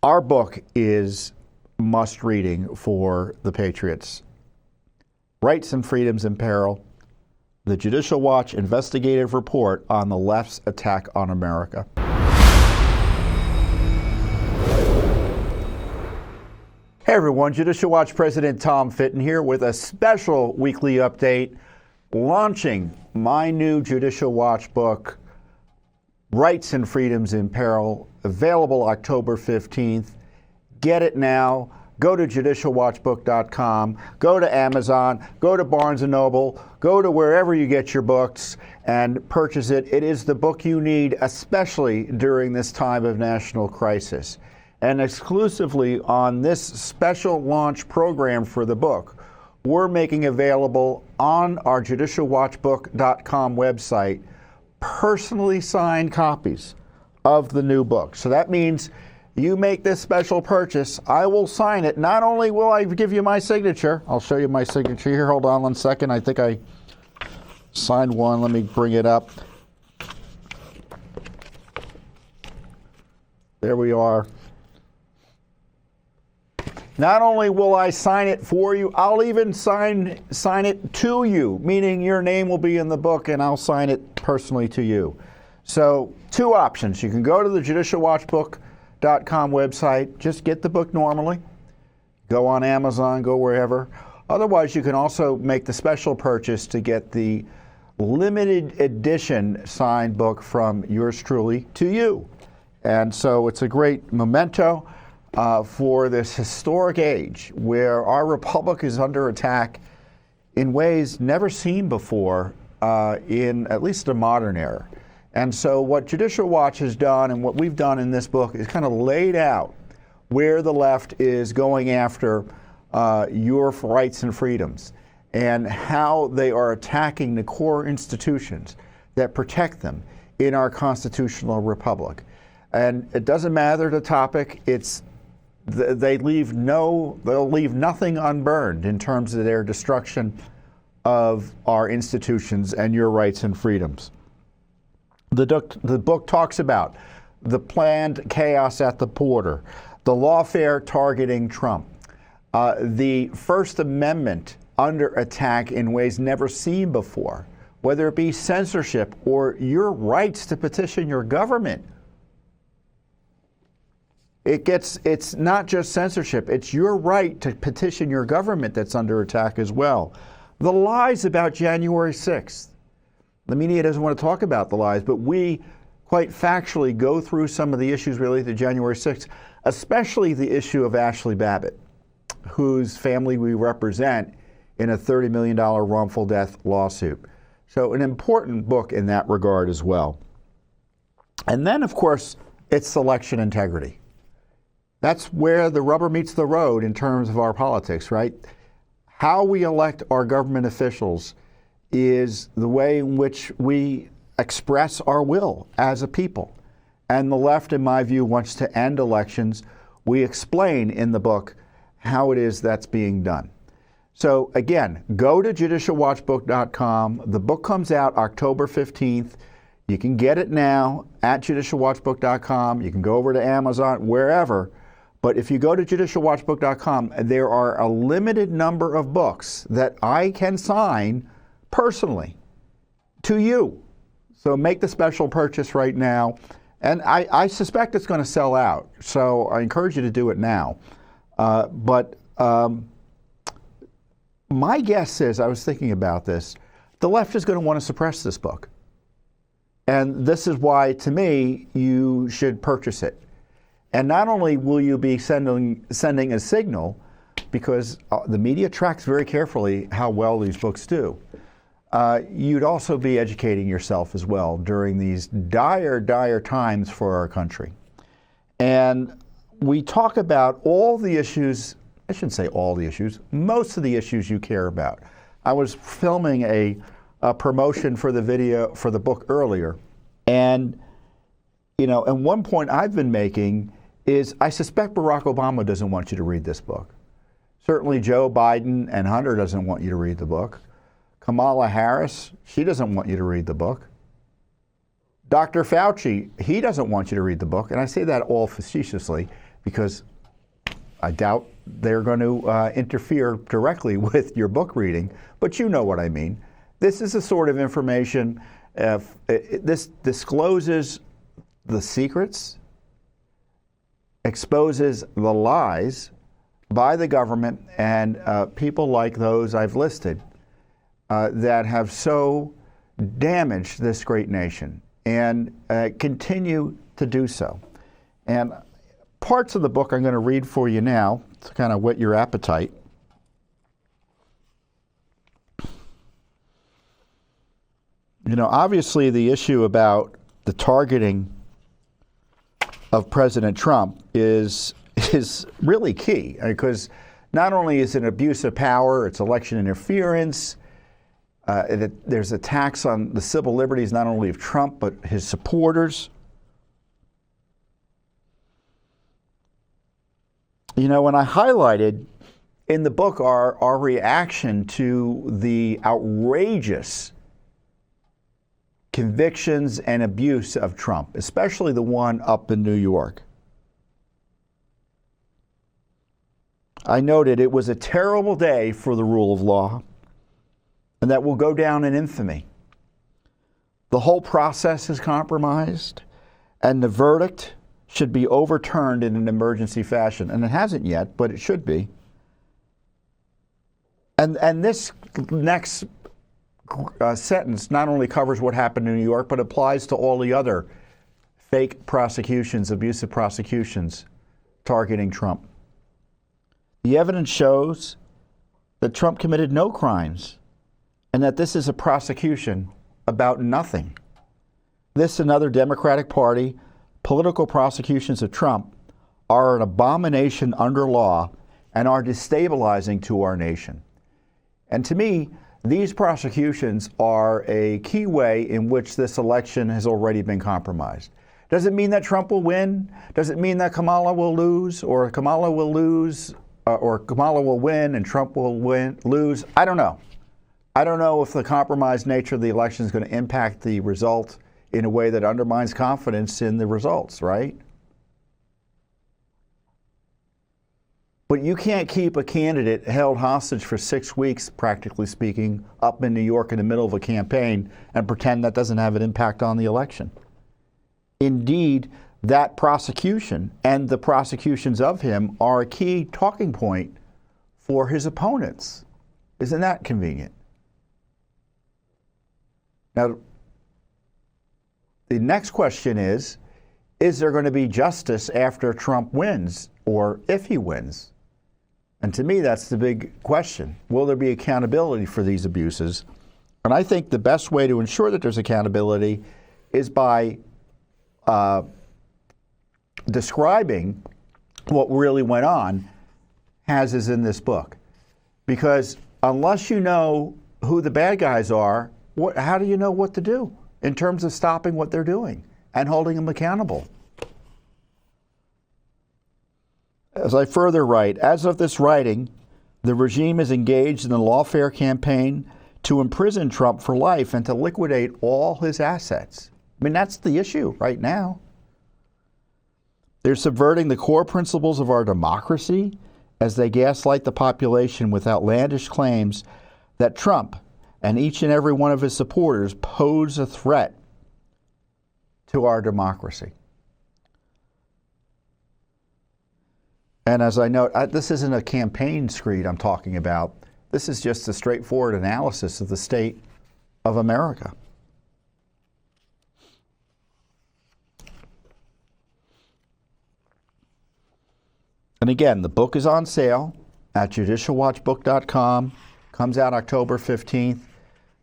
Our book is must reading for the patriots. Rights and Freedoms in Peril, the Judicial Watch Investigative Report on the Left's Attack on America. Hey everyone, Judicial Watch President Tom Fitton here with a special weekly update launching my new Judicial Watch book, Rights and Freedoms in Peril, available October 15th. Get it now. Go to judicialwatchbook.com, go to Amazon, go to Barnes & Noble, go to wherever you get your books and purchase it. It is the book you need, especially during this time of national crisis. And exclusively on this special launch program for the book, we're making available on our judicialwatchbook.com website personally signed copies of the new book. So that means you make this special purchase, I will sign it. Not only will I give you my signature, I'll show you my signature here. Hold on one second. I think I signed one. Let me bring it up. There we are. Not only will I sign it for you, I'll even sign it to you, meaning your name will be in the book and I'll sign it personally to you. So two options. You can go to the judicialwatchbook.com website, just get the book normally, go on Amazon, go wherever. Otherwise, you can also make the special purchase to get the limited edition signed book from yours truly to you. And so it's a great memento for this historic age where our republic is under attack in ways never seen before in at least a modern era. And so what Judicial Watch has done and what we've done in this book is kind of laid out where the left is going after your rights and freedoms and how they are attacking the core institutions that protect them in our constitutional republic. And it doesn't matter the topic, they'll leave nothing unburned in terms of their destruction of our institutions and your rights and freedoms. The book talks about the planned chaos at the border, the lawfare targeting Trump, the First Amendment under attack in ways never seen before, whether it be censorship or your rights to petition your government. It's not just censorship, it's your right to petition your government that's under attack as well. The lies about January 6th. The media doesn't want to talk about the lies, but we quite factually go through some of the issues related to January 6th, especially the issue of Ashley Babbitt, whose family we represent in a $30 million wrongful death lawsuit. So an important book in that regard as well. And then, of course, it's election integrity. That's where the rubber meets the road in terms of our politics, right? How we elect our government officials is the way in which we express our will as a people. And the left, in my view, wants to end elections. We explain in the book how it is that's being done. So again, go to judicialwatchbook.com. The book comes out October 15th. You can get it now at judicialwatchbook.com. You can go over to Amazon, wherever. But if you go to judicialwatchbook.com, there are a limited number of books that I can sign personally to you. So make the special purchase right now. And I suspect it's going to sell out. So I encourage you to do it now. But my guess is, I was thinking about this, the left is going to want to suppress this book. And this is why, to me, you should purchase it. And not only will you be sending a signal, because the media tracks very carefully how well these books do, you'd also be educating yourself as well during these dire, dire times for our country. And we talk about all the issues, I shouldn't say all the issues, most of the issues you care about. I was filming a promotion for the video, for the book earlier, and and one point I've been making is I suspect Barack Obama doesn't want you to read this book. Certainly Joe Biden and Hunter doesn't want you to read the book. Kamala Harris, she doesn't want you to read the book. Dr. Fauci, he doesn't want you to read the book, and I say that all facetiously. because I doubt they're going to interfere directly with your book reading, but you know what I mean. This is the sort of information, this discloses the secrets, exposes the lies by the government and people like those I've listed that have so damaged this great nation and continue to do so. And parts of the book I'm going to read for you now to kind of whet your appetite. You know, obviously the issue about the targeting of President Trump is really key, because not only is it an abuse of power, it's election interference, there's attacks on the civil liberties not only of Trump but his supporters. You know, when I highlighted in the book our reaction to the outrageous convictions and abuse of Trump, especially the one up in New York, I noted it was a terrible day for the rule of law, and that will go down in infamy. The whole process is compromised, and the verdict should be overturned in an emergency fashion. And it hasn't yet, but it should be. And this next sentence not only covers what happened in New York, but applies to all the other fake prosecutions, abusive prosecutions targeting Trump. The evidence shows that Trump committed no crimes and that this is a prosecution about nothing. This and other Democratic Party political prosecutions of Trump are an abomination under law and are destabilizing to our nation. And to me, these prosecutions are a key way in which this election has already been compromised. Does it mean that Trump will win? Does it mean that Kamala will lose, or Kamala will lose, or Kamala will win and Trump will lose? I don't know. I don't know if the compromised nature of the election is going to impact the result in a way that undermines confidence in the results, right? But you can't keep a candidate held hostage for 6 weeks, practically speaking, up in New York in the middle of a campaign and pretend that doesn't have an impact on the election. Indeed, that prosecution and the prosecutions of him are a key talking point for his opponents. Isn't that convenient? Now, the next question is there going to be justice after Trump wins, or if he wins? And to me, that's the big question. Will there be accountability for these abuses? And I think the best way to ensure that there's accountability is by describing what really went on, as is in this book. Because unless you know who the bad guys are, how do you know what to do in terms of stopping what they're doing and holding them accountable? As I further write, as of this writing, the regime is engaged in a lawfare campaign to imprison Trump for life and to liquidate all his assets. I mean, that's the issue right now. They're subverting the core principles of our democracy as they gaslight the population with outlandish claims that Trump and each and every one of his supporters pose a threat to our democracy. And as I note, this isn't a campaign screed I'm talking about. This is just a straightforward analysis of the state of America. And again, the book is on sale at judicialwatchbook.com. Comes out October 15th.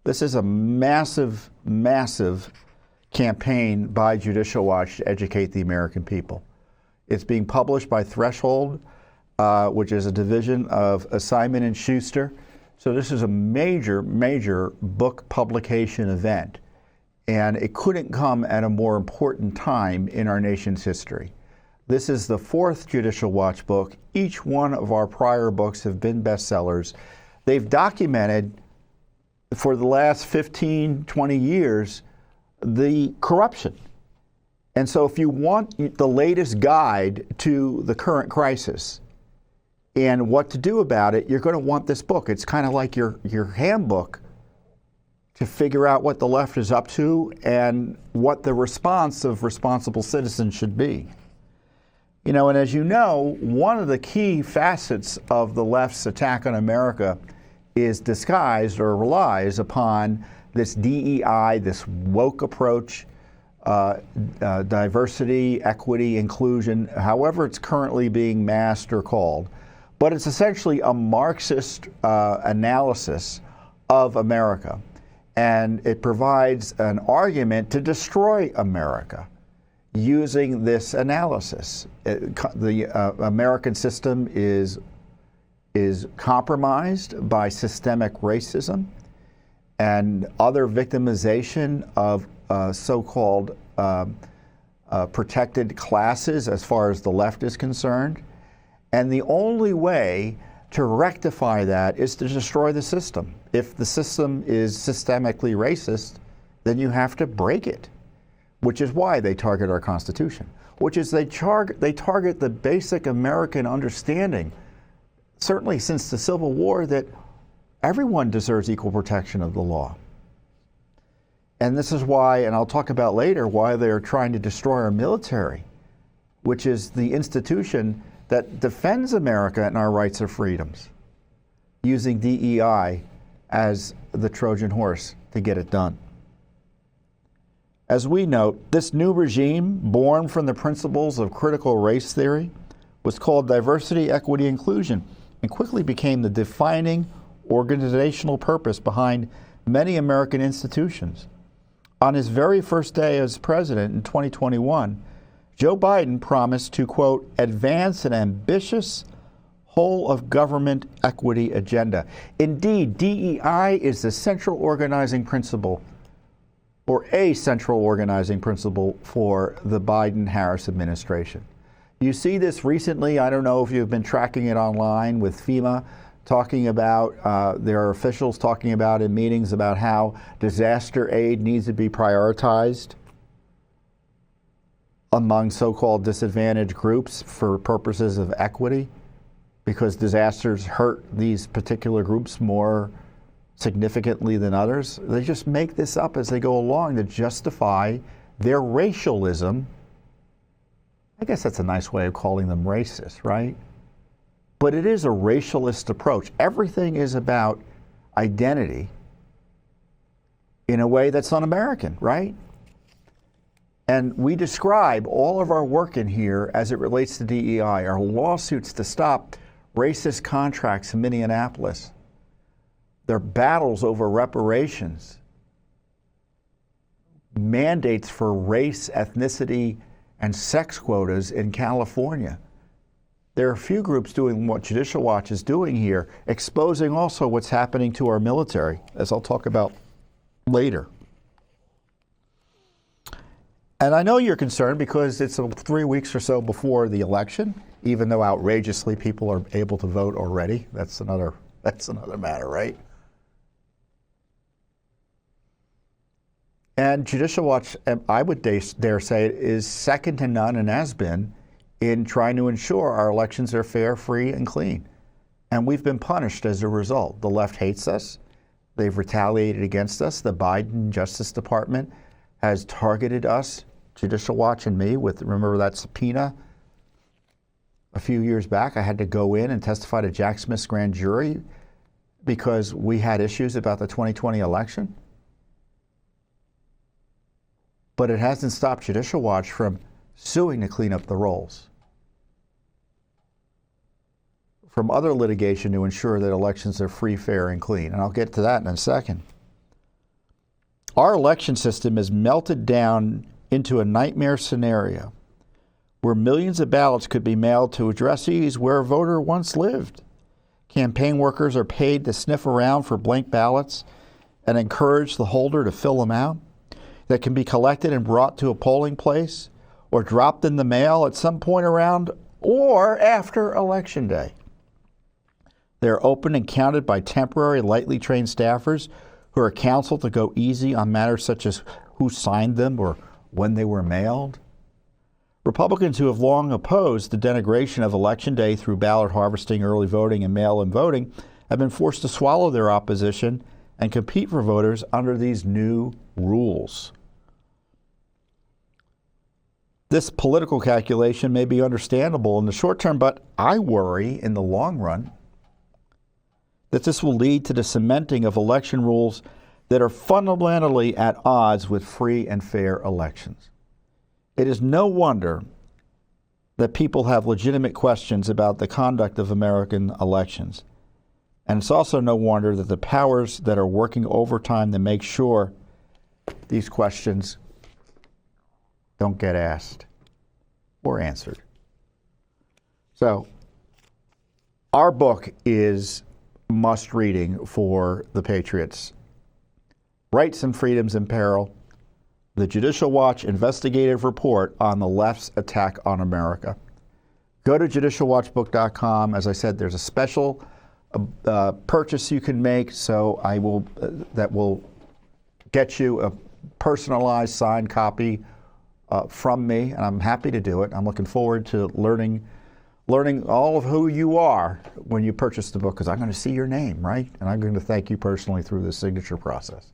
This is a massive, massive campaign by Judicial Watch to educate the American people. It's being published by Threshold, which is a division of Simon & Schuster. So this is a major, major book publication event. And it couldn't come at a more important time in our nation's history. This is the 4th Judicial Watch book. Each one of our prior books have been bestsellers. They've documented for the last 15, 20 years the corruption And so if you want the latest guide to the current crisis and what to do about it, you're going to want this book. It's kind of like your handbook to figure out what the left is up to and what the response of responsible citizens should be. You know, and as you know, one of the key facets of the left's attack on America is disguised or relies upon this DEI, this woke approach, diversity, equity, inclusion, however it's currently being masked or called. But it's essentially a Marxist analysis of America. And it provides an argument to destroy America using this analysis. The American system is compromised by systemic racism and other victimization of so-called protected classes as far as the left is concerned. And the only way to rectify that is to destroy the system. If the system is systemically racist, then you have to break it, which is why they target our Constitution, which is they target the basic American understanding, certainly since the Civil War, that everyone deserves equal protection of the law. And this is why, and I'll talk about later, why they're trying to destroy our military, which is the institution that defends America and our rights and freedoms, using DEI as the Trojan horse to get it done. As we note, this new regime, born from the principles of critical race theory, was called diversity, equity, inclusion, and quickly became the defining organizational purpose behind many American institutions. On his very first day as president in 2021, Joe Biden promised to, quote, advance an ambitious whole-of-government equity agenda. Indeed, DEI is the central organizing principle, or a central organizing principle, for the Biden-Harris administration. You see this recently, I don't know if you've been tracking it online, with FEMA talking about, there are officials talking about in meetings about how disaster aid needs to be prioritized among so-called disadvantaged groups for purposes of equity, because disasters hurt these particular groups more significantly than others. They just make this up as they go along to justify their racialism. I guess that's a nice way of calling them racist, right? But it is a racialist approach. Everything is about identity in a way that's un-American, right? And we describe all of our work in here as it relates to DEI, our lawsuits to stop racist contracts in Minneapolis, their battles over reparations, mandates for race, ethnicity, and sex quotas in California. There are a few groups doing what Judicial Watch is doing here, exposing also what's happening to our military, as I'll talk about later. And I know you're concerned because it's 3 weeks or so before the election, even though outrageously people are able to vote already. That's another matter, right? And Judicial Watch, I would dare say, it is second to none and has been in trying to ensure our elections are fair, free, and clean. And we've been punished as a result. The left hates us. They've retaliated against us. The Biden Justice Department has targeted us, Judicial Watch and me, with, remember that subpoena a few years back? I had to go in and testify to Jack Smith's grand jury because we had issues about the 2020 election. But it hasn't stopped Judicial Watch from suing to clean up the rolls, from other litigation to ensure that elections are free, fair, and clean. And I'll get to that in a second. Our election system is melted down into a nightmare scenario where millions of ballots could be mailed to addressees where a voter once lived. Campaign workers are paid to sniff around for blank ballots and encourage the holder to fill them out, that can be collected and brought to a polling place or dropped in the mail at some point around or after Election Day. They're opened and counted by temporary, lightly trained staffers who are counseled to go easy on matters such as who signed them or when they were mailed. Republicans who have long opposed the denigration of Election Day through ballot harvesting, early voting, and mail-in voting have been forced to swallow their opposition and compete for voters under these new rules. This political calculation may be understandable in the short term, but I worry in the long run that this will lead to the cementing of election rules that are fundamentally at odds with free and fair elections. It is no wonder that people have legitimate questions about the conduct of American elections. And it's also no wonder that the powers that are working overtime to make sure these questions don't get asked or answered. So, our book is must reading for the patriots. Rights and Freedoms in Peril, the Judicial Watch Investigative Report on the Left's Attack on America. Go to judicialwatchbook.com. As I said, there's a special purchase you can make, so that will get you a personalized signed copy from me, and I'm happy to do it. I'm looking forward to learning all of who you are when you purchase the book, because I'm going to see your name, right? And I'm going to thank you personally through the signature process.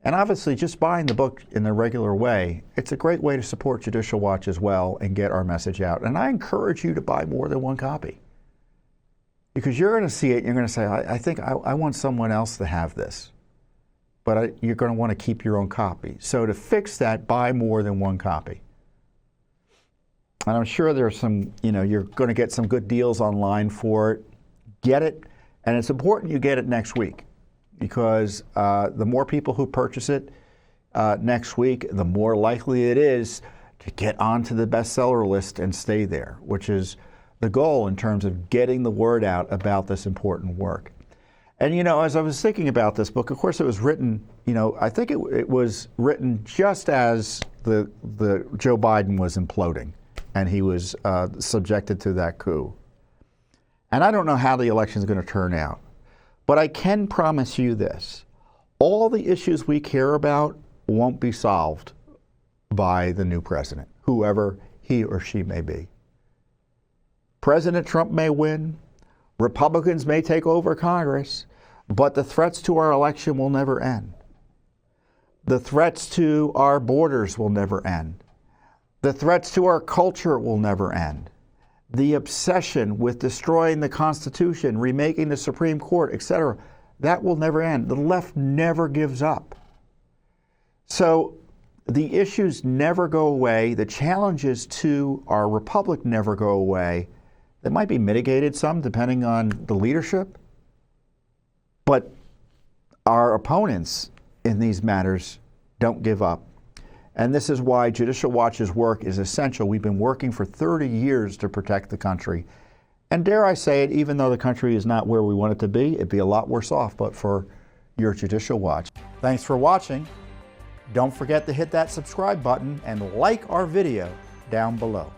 And obviously, just buying the book in the regular way, it's a great way to support Judicial Watch as well and get our message out. And I encourage you to buy more than one copy, because you're going to see it and you're going to say, I think I want someone else to have this. But you're going to want to keep your own copy. So to fix that, buy more than one copy. And I'm sure there's some, you're going to get some good deals online for it. Get it. And it's important you get it next week, because the more people who purchase it next week, the more likely it is to get onto the bestseller list and stay there, which is the goal in terms of getting the word out about this important work. And, as I was thinking about this book, of course, it was written, I think it was written just as the Joe Biden was imploding and he was subjected to that coup. And I don't know how the election is going to turn out, but I can promise you this. All the issues we care about won't be solved by the new president, whoever he or she may be. President Trump may win. Republicans may take over Congress. But the threats to our election will never end. The threats to our borders will never end. The threats to our culture will never end. The obsession with destroying the Constitution, remaking the Supreme Court, etc., that will never end. The left never gives up. So the issues never go away. The challenges to our republic never go away. They might be mitigated some depending on the leadership. But our opponents in these matters don't give up. And this is why Judicial Watch's work is essential. We've been working for 30 years to protect the country. And dare I say it, even though the country is not where we want it to be, it'd be a lot worse off but for your Judicial Watch. Thanks for watching. Don't forget to hit that subscribe button and like our video down below.